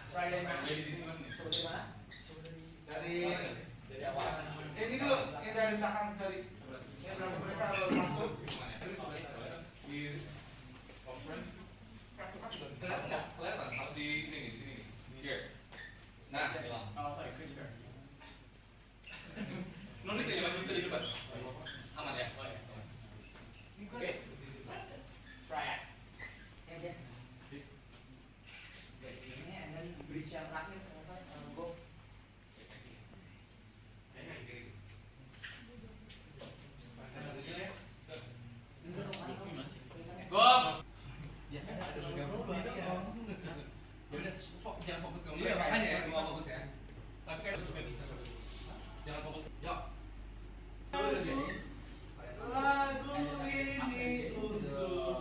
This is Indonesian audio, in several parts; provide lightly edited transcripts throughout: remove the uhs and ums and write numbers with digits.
Dari mana? Dari awal. Ini dulu, ini dari belakang dari. Ini belakang mereka masuk. Kelihatan harus di sini. Here. Nah, Oh, sorry, CRISPR. nonton aja masih bisa di depan. Aman ya? Oke. Try it. Ya aja. Dari sini and then bridge yang terakhir go. Go. Ya kan ada bergabung gitu dong. Ya udah, jangan fokus ke Iya, mereka makanya ya. gua fokus ya. Tapi kan juga bisa. Jangan fokus. Yuk. Lagu ini untuk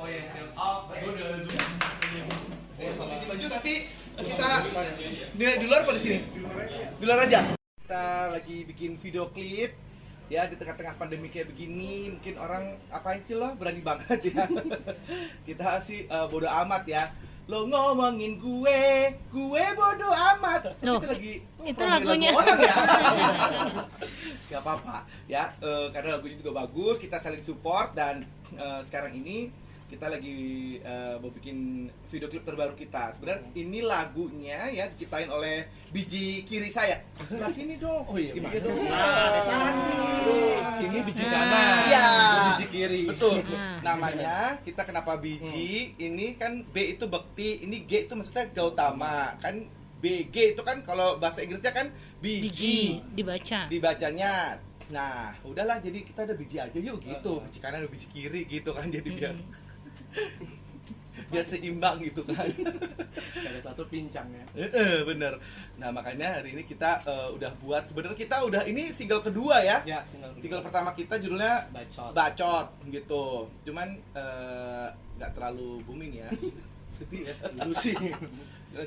Oh iya, Oke. gua udah zoom. Ganti baju nanti kita di luar apa di sini? Di luar aja. Kita lagi bikin video klip ya di tengah-tengah pandemi kayak begini, mungkin orang apain sih lo berani banget ya. Kita sih bodo amat ya. Lo ngomongin gue bodo amat. Loh, Kita lagi itu promosi lagunya. lagu orang ya. Gak apa-apa ya, karena lagunya juga bagus, kita saling support dan sekarang ini kita lagi mau bikin video klip terbaru kita. Sebenarnya ini lagunya ya diciptain oleh biji kiri saya. Sebelah sini dong. Oh iya, gimana dong? ini biji kanan, Iya. biji kiri. Betul. Nah. Namanya kita kenapa biji? Ini kan B itu bekti, ini G itu maksudnya Gautama. Kan BG itu kan kalau bahasa Inggrisnya kan biji. dibaca. Dibacanya. Nah, udahlah jadi kita ada biji aja yuk gitu. Biji kanan ada biji kiri gitu kan jadi biar biar seimbang gitu kan. Ada satu pincang ya. Bener. Nah makanya hari ini kita udah buat, sebenarnya kita udah ini single kedua ya. Ya, single Pertama kita judulnya Bacot. Bacot gitu. Cuman nggak terlalu booming ya. Sedih ya. Dulu sih.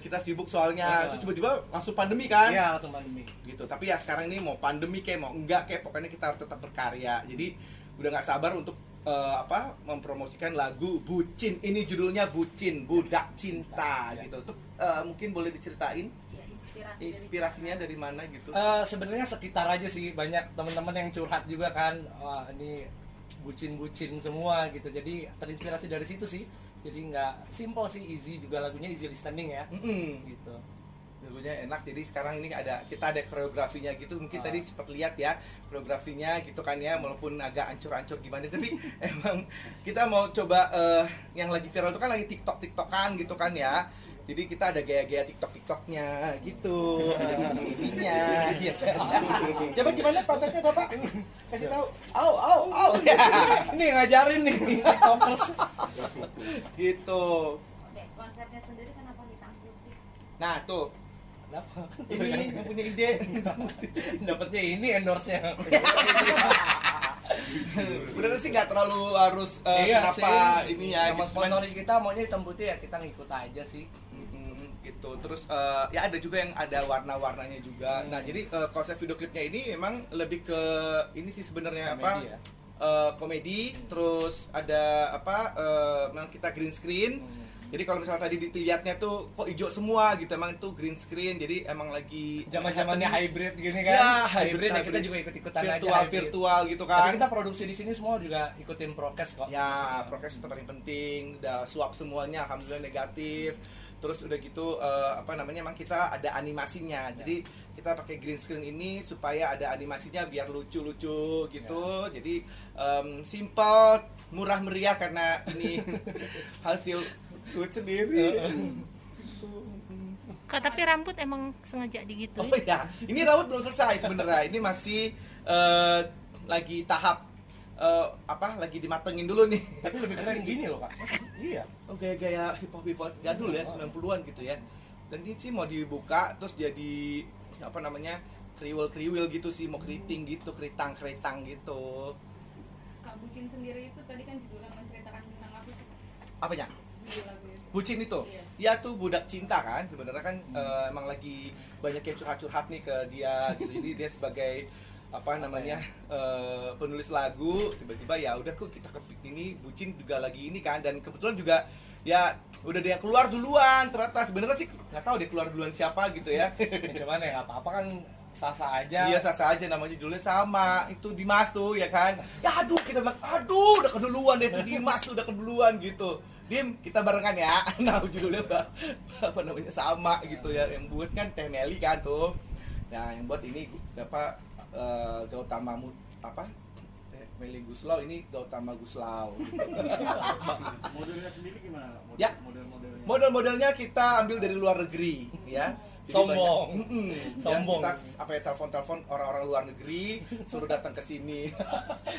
Kita sibuk soalnya. Terus tiba-tiba langsung pandemi kan. Iya, langsung pandemi. Gitu. Tapi ya sekarang ini mau pandemi kayak mau enggak kayak pokoknya kita harus tetap berkarya. Jadi udah nggak sabar untuk mempromosikan lagu Bucin. Ini judulnya Bucin, Budak Cinta Ya. gitu. Tuh mungkin boleh diceritain inspirasinya dari mana gitu? Sebenarnya sekitar aja sih, banyak teman-teman yang curhat juga kan. Wah, ini bucin-bucin semua gitu. Jadi terinspirasi dari situ sih. Jadi nggak simple sih, easy juga lagunya, easy listening ya. Gitu. Lagunya enak, jadi sekarang ini kita ada koreografinya gitu. Mungkin tadi sempat lihat ya koreografinya gitu kan ya, walaupun agak ancur-ancur gimana, tapi emang kita mau coba yang lagi viral itu kan lagi tiktokan gitu kan ya. Jadi kita ada gaya-gaya tiktoknya gitu, ada gini-gininya ya kan. Coba gimana pantatnya Bapak? Kasih tahu. Au. Ya. Ini ngajarin nih tiktokers. Gitu. Oke, konsepnya sendiri kenapa hitam putih? Nah, tuh. Kenapa? Ini yang punya ide. Dapatnya ini endorse-nya. Sebenarnya sih nggak terlalu harus kenapa sih. ini ya Sama gitu. Cuman- sponsori kita maunya hitam putih ya, kita ngikut aja sih. Gitu. Terus ya ada juga yang ada warna-warnanya juga. Nah, jadi konsep video klipnya ini memang lebih ke ini sih sebenarnya Komedi ya. komedi, terus ada memang kita green screen. Jadi kalau misalnya tadi dilihatnya tuh kok hijau semua gitu, emang itu green screen. Jadi emang lagi Zaman-zamannya hybrid gini kan. Ya, hybrid ya, kita hybrid. juga ikut-ikutan aja hybrid. virtual gitu Tapi kan. kita produksi di sini semua juga ikutin prokes kok. Ya, prokes itu paling penting. Udah swab semuanya, alhamdulillah negatif. Terus udah gitu emang kita ada animasinya. Jadi kita pakai green screen ini supaya ada animasinya biar lucu-lucu gitu. Jadi simple, murah meriah karena ini hasil duit sendiri. Kak, tapi rambut emang sengaja Oh digituin? ya, ini rambut belum selesai sebenarnya. Ini masih lagi tahap lagi dimatengin dulu nih. Tapi lebih keren gini loh, Kak. Iya. Oh, gaya hip hop jadul ya, 90-an gitu ya. Dan ini sih mau dibuka terus jadi kriwil gitu sih, mau keriting gitu, keritang gitu. Kak Bucin sendiri itu tadi kan judulnya menceritakan tentang apa sih? Apanya? Judul lagunya. Bucin itu? Iya. Ya tuh budak cinta kan, sebenarnya kan emang lagi banyak yang curhat-curhat nih ke dia gitu. Jadi dia sebagai apa namanya penulis lagu, tiba-tiba ya udah kok kita kepik ini bucin juga lagi ini kan, dan kebetulan juga ya udah dia keluar duluan, ternyata sebenarnya sih nggak tahu dia keluar duluan siapa gitu ya. Ya, cuman ya nggak apa-apa kan, sah-sah aja. Iya sah aja, namanya judulnya sama itu Dimas tuh ya kan. Ya aduh kita bilang aduh udah keduluan deh tuh Dimas tuh udah keduluan gitu. Dim kita barengan ya. Nah judulnya apa namanya sama gitu ya, yang buat kan Teh Meli kan tuh. Nah yang buat ini apa Gautama apa Teh Meli Guslau, ini Gautama Guslau gitu. Modelnya sendiri gimana? Ya. Model-modelnya. Model-modelnya kita ambil dari luar negeri ya. Jadi Sombong. banyak, Sombong. ya, kita apa ya telepon orang-orang luar negeri suruh datang ke sini.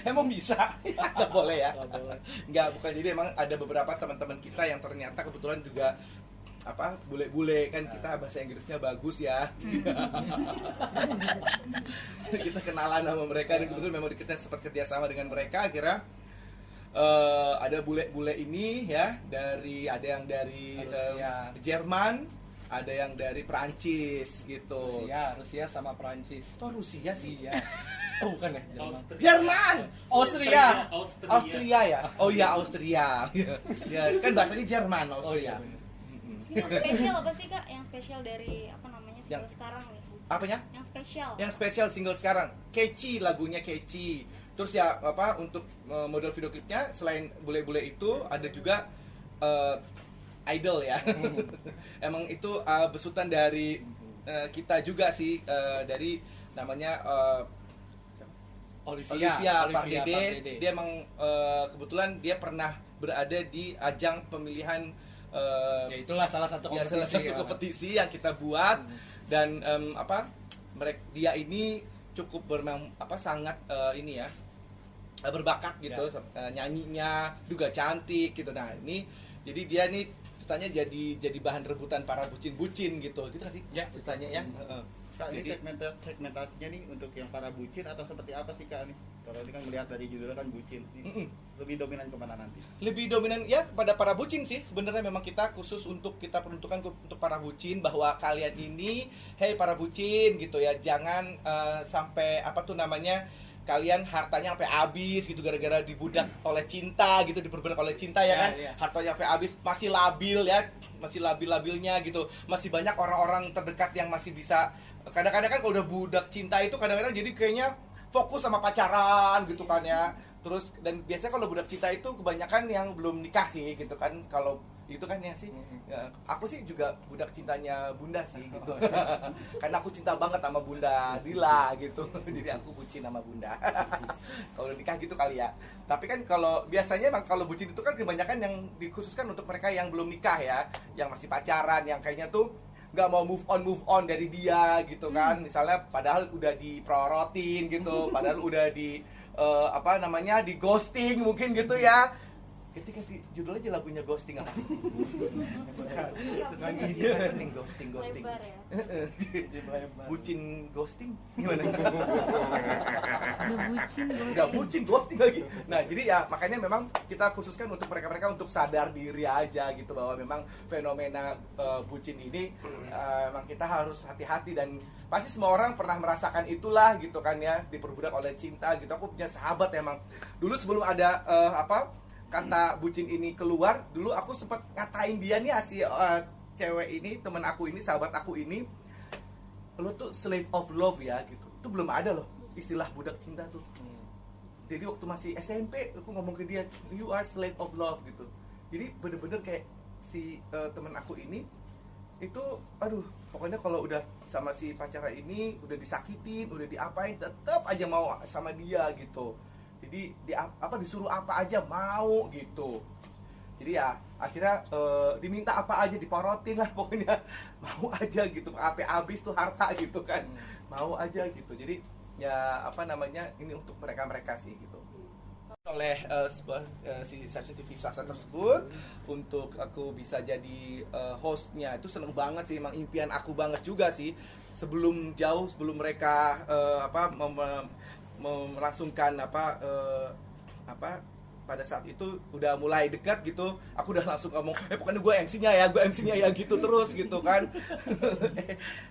Emang bisa? Nggak boleh ya. Nggak boleh. Nggak, bukan, jadi emang ada beberapa teman-teman kita yang ternyata kebetulan juga apa bule-bule kan, kita bahasa Inggrisnya bagus ya. Kita kenalan sama mereka dan kebetulan memang kita sempat kerjasama dengan mereka. Akhirnya ada bule-bule ini ya, ada yang dari Rusia. Jerman, ada yang dari Prancis gitu. Rusia sama Prancis. Oh Rusia sih. Iya. Oh bukan ya, Jerman. Jerman. Austria. Austria ya. Oh iya Austria. Ya kan bahasanya Jerman Austria. Yang spesial apa sih kak? Yang spesial dari apa namanya single Yang- sekarang nih? Apanya? Yang spesial. Yang spesial single sekarang, catchy, lagunya catchy. Terus ya apa untuk model video klipnya selain bule-bule itu ada juga idol ya. Emang itu besutan dari kita juga sih, dari namanya Olivia Pardede. Dia emang kebetulan dia pernah berada di ajang pemilihan Ya itulah salah satu ya, kompetisi. salah satu ya. kompetisi yang kita buat. Dan dia ini cukup sangat ini ya berbakat gitu, nyanyinya juga cantik gitu. Nah ini jadi dia nih ceritanya jadi bahan rebutan para bucin-bucin gitu kan sih Ya. ceritanya ya. Kak, ini Jadi- segmentasinya nih untuk yang para bucin atau seperti apa sih Kak nih? Kalau ini kan melihat dari judulnya kan bucin. Ini lebih dominan kemana nanti? Lebih dominan ya kepada para bucin sih sebenarnya. Memang kita khusus kita peruntukan untuk para bucin, bahwa kalian ini hey para bucin gitu ya, jangan sampai apa tuh namanya, kalian hartanya sampai habis gitu gara-gara dibudak oleh cinta gitu, diperbudak oleh cinta ya kan. Ya. Hartanya sampai habis, masih labil ya, masih labil-labilnya gitu. Masih banyak orang-orang terdekat yang masih bisa, kadang-kadang kan kalau udah budak cinta itu kadang-kadang jadi kayaknya fokus sama pacaran gitu kan ya. Terus dan biasanya kalau budak cinta itu kebanyakan yang belum nikah sih gitu kan. Kalau itu kan ya sih. Ya, aku sih juga budak cintanya Bunda sih gitu. Karena aku cinta banget sama Bunda Dila gitu. Jadi aku bucin sama Bunda. Kalau udah nikah gitu kali ya. Tapi kan kalau biasanya emang kalau bucin itu kan kebanyakan yang dikhususkan untuk mereka yang belum nikah ya, yang masih pacaran, yang kayaknya tuh nggak mau move on dari dia gitu kan. Misalnya padahal udah diprorotin gitu, padahal udah di apa namanya, di ghosting mungkin gitu ya. Ganti judul aja lagunya ghosting apa? Suka ide nih ghosting. Lebar ya. Bucin ghosting gimana? Udah bucin Nggak bucin ghosting lagi. Nah jadi ya makanya memang kita khususkan untuk mereka untuk sadar diri aja gitu, bahwa memang fenomena bucin ini memang kita harus hati-hati, dan pasti semua orang pernah merasakan itulah gitu kan ya, diperbudak oleh cinta gitu. Aku punya sahabat emang dulu sebelum ada kata bucin ini keluar, dulu aku sempat ngatain dia nih cewek ini, temen aku ini, sahabat aku ini, lo tuh slave of love ya gitu. Itu belum ada loh istilah budak cinta tuh. Jadi waktu masih SMP aku ngomong ke dia, you are slave of love gitu. Jadi bener-bener kayak si temen aku ini itu, aduh pokoknya kalau udah sama si pacara ini udah disakitin, udah diapain, tetap aja mau sama dia gitu. Jadi disuruh apa aja mau gitu. Jadi ya akhirnya diminta apa aja diporotin lah pokoknya, mau aja gitu, sampai habis tuh harta gitu kan, mau aja gitu. Jadi ya apa namanya, ini untuk mereka sih gitu. Oleh si stasiun TV swasta tersebut untuk aku bisa jadi hostnya, itu seneng banget sih, emang impian aku banget juga sih. Sebelum mereka melangsungkan pada saat itu udah mulai dekat gitu, aku udah langsung ngomong, pokoknya gue MC-nya ya gitu terus gitu kan.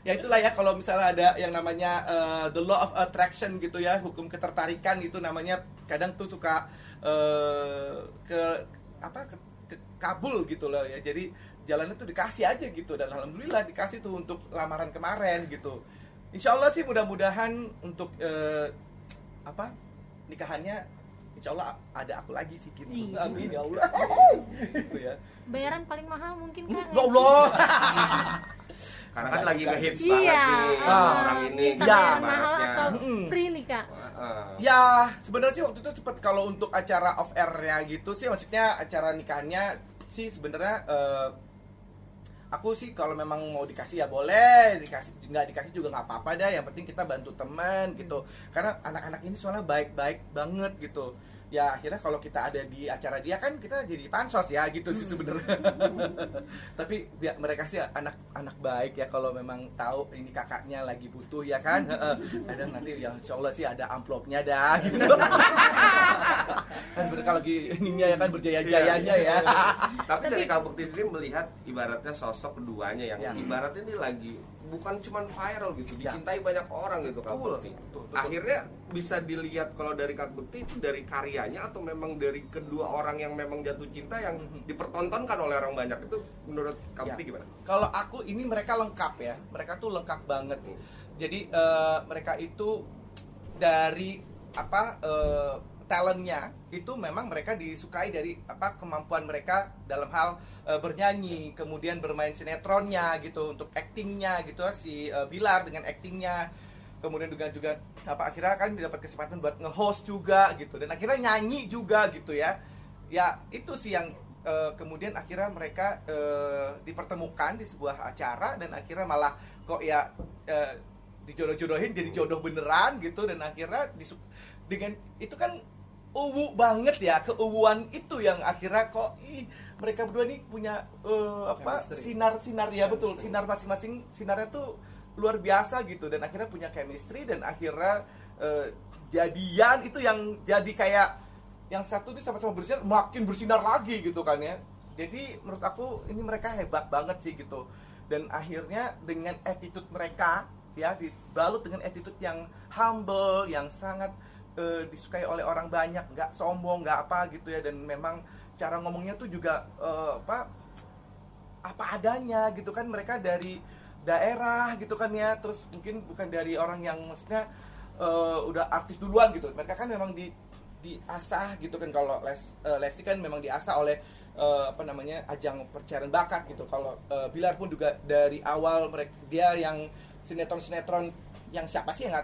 Ya itulah ya, kalau misalnya ada yang namanya the law of attraction gitu ya, hukum ketertarikan itu namanya, kadang tuh suka ke kabul gitu loh ya. Jadi jalannya tuh dikasih aja gitu, dan alhamdulillah dikasih tuh untuk lamaran kemarin gitu. Insya Allah sih mudah-mudahan untuk nikahannya Insya Allah ada aku lagi sih gitu. Iya. Amin ya Allah. Gitu ya. Bayaran paling mahal mungkin Kak. Ya Allah. Karena kan lagi ngehits Iya. banget nih orang ini Minta gitu bayaran mahal ibaratnya. atau free nih Kak? Ya sebenarnya sih waktu itu cepet, kalau untuk acara off air-nya gitu sih, maksudnya acara nikahannya sih sebenarnya aku sih kalau memang mau dikasih ya boleh, dikasih nggak dikasih juga nggak apa-apa dah, yang penting kita bantu teman gitu. Karena anak-anak ini soalnya baik-baik banget gitu. Ya akhirnya kalau kita ada di acara dia kan kita jadi pansos ya gitu sih sebenarnya. Tapi ya, mereka sih anak baik ya, kalau memang tahu ini kakaknya lagi butuh ya kan. Kadang nanti ya insya Allah sih ada amplopnya dah gitu. Kan mereka lagi ininya ya kan, berjaya-jayanya ya. Tapi dari Kak Bekti sendiri melihat ibaratnya sosok keduanya yang Ya. ibaratnya ini lagi bukan cuma viral gitu, Ya. dicintai banyak orang gitu Kak Betul, Bekti. betul. Akhirnya bisa dilihat kalau dari Kak Bekti itu dari karyanya atau memang dari kedua orang yang memang jatuh cinta yang dipertontonkan oleh orang banyak, itu menurut Kak Ya. Bekti gimana? Kalau aku ini mereka lengkap ya, mereka tuh lengkap banget. Jadi mereka itu dari talentnya itu memang mereka disukai dari kemampuan mereka dalam hal bernyanyi, kemudian bermain sinetronnya gitu, untuk actingnya gitu, si Bilar dengan actingnya, kemudian juga akhirnya kan dapat kesempatan buat nge-host juga gitu, dan akhirnya nyanyi juga gitu ya. Ya itu sih yang kemudian akhirnya mereka dipertemukan di sebuah acara, dan akhirnya malah kok ya dijodoh-jodohin jadi jodoh beneran gitu, dan akhirnya dengan itu kan uwu banget ya, keuwuan itu yang akhirnya kok mereka berdua nih punya sinar ya, betul, sinar masing-masing, sinarnya tuh luar biasa gitu, dan akhirnya punya chemistry, dan akhirnya jadian. Itu yang jadi kayak yang satu nih sama-sama bersinar, makin bersinar lagi gitu kan ya. Jadi menurut aku ini mereka hebat banget sih gitu, dan akhirnya dengan attitude mereka ya, dibalut dengan attitude yang humble, yang sangat disukai oleh orang banyak, nggak sombong, nggak apa gitu ya, dan memang cara ngomongnya tuh juga apa adanya gitu kan. Mereka dari daerah gitu kan ya, terus mungkin bukan dari orang yang maksudnya udah artis duluan gitu. Mereka kan memang diasah gitu kan. Kalau Lesti kan memang diasah oleh ajang pencarian bakat gitu. Kalau Bilar pun juga dari awal dia yang sinetron yang siapa sih yang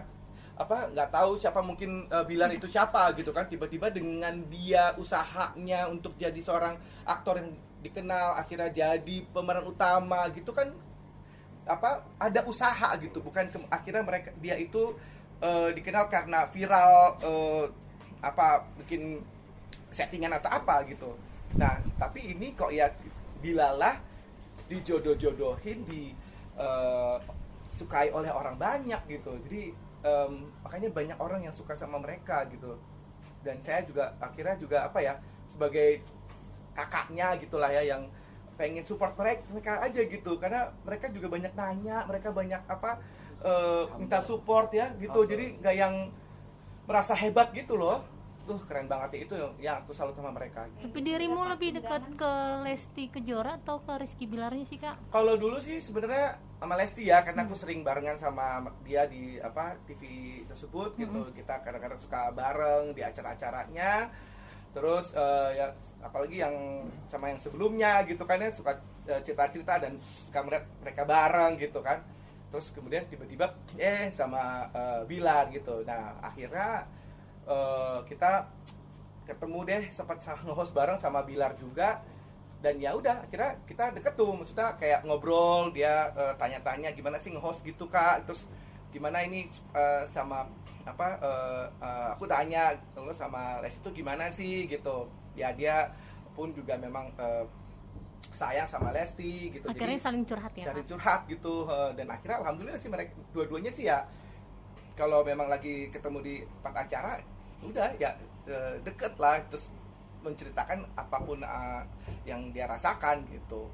nggak tahu siapa, mungkin Bilar itu siapa gitu kan, tiba-tiba dengan dia usahanya untuk jadi seorang aktor yang dikenal, akhirnya jadi pemeran utama gitu kan, ada usaha gitu, bukan akhirnya dia itu dikenal karena viral bikin settingan atau apa gitu. Nah tapi ini kok ya dilalah, dijodoh-jodohin, disukai oleh orang banyak gitu. Jadi makanya banyak orang yang suka sama mereka gitu, dan saya juga akhirnya juga sebagai kakaknya gitulah ya, yang pengen support mereka aja gitu, karena mereka juga banyak nanya, mereka banyak minta support ya gitu. Jadi nggak yang merasa hebat gitu loh. Tuh keren banget ya, itu yang aku salut sama mereka. Tapi dirimu lebih dekat ke Lesti Kejora atau ke Rizky Bilarnya sih Kak? Kalau dulu sih sebenarnya sama Lesti ya, karena aku sering barengan sama dia di TV tersebut gitu. Kita kadang-kadang suka bareng di acara-acaranya. Terus ya apalagi yang sama yang sebelumnya gitu kan ya, suka cerita-cerita dan suka melihat mereka bareng gitu kan. Terus kemudian tiba-tiba sama Bilar gitu. Nah akhirnya kita ketemu deh, sempat nge-host bareng sama Bilar juga, dan ya udah akhirnya kita deket tuh, maksudnya kayak ngobrol, dia tanya-tanya gimana sih nge-host gitu Kak, terus gimana ini sama aku tanya lo sama Lesti tuh gimana sih gitu ya, dia pun juga memang sayang sama Lesti gitu. Akhirnya jadi saling curhat ya saling Kak? curhat gitu, dan akhirnya alhamdulillah sih mereka dua-duanya sih ya, kalau memang lagi ketemu di tempat acara udah ya deket lah, terus menceritakan apapun yang dia rasakan gitu.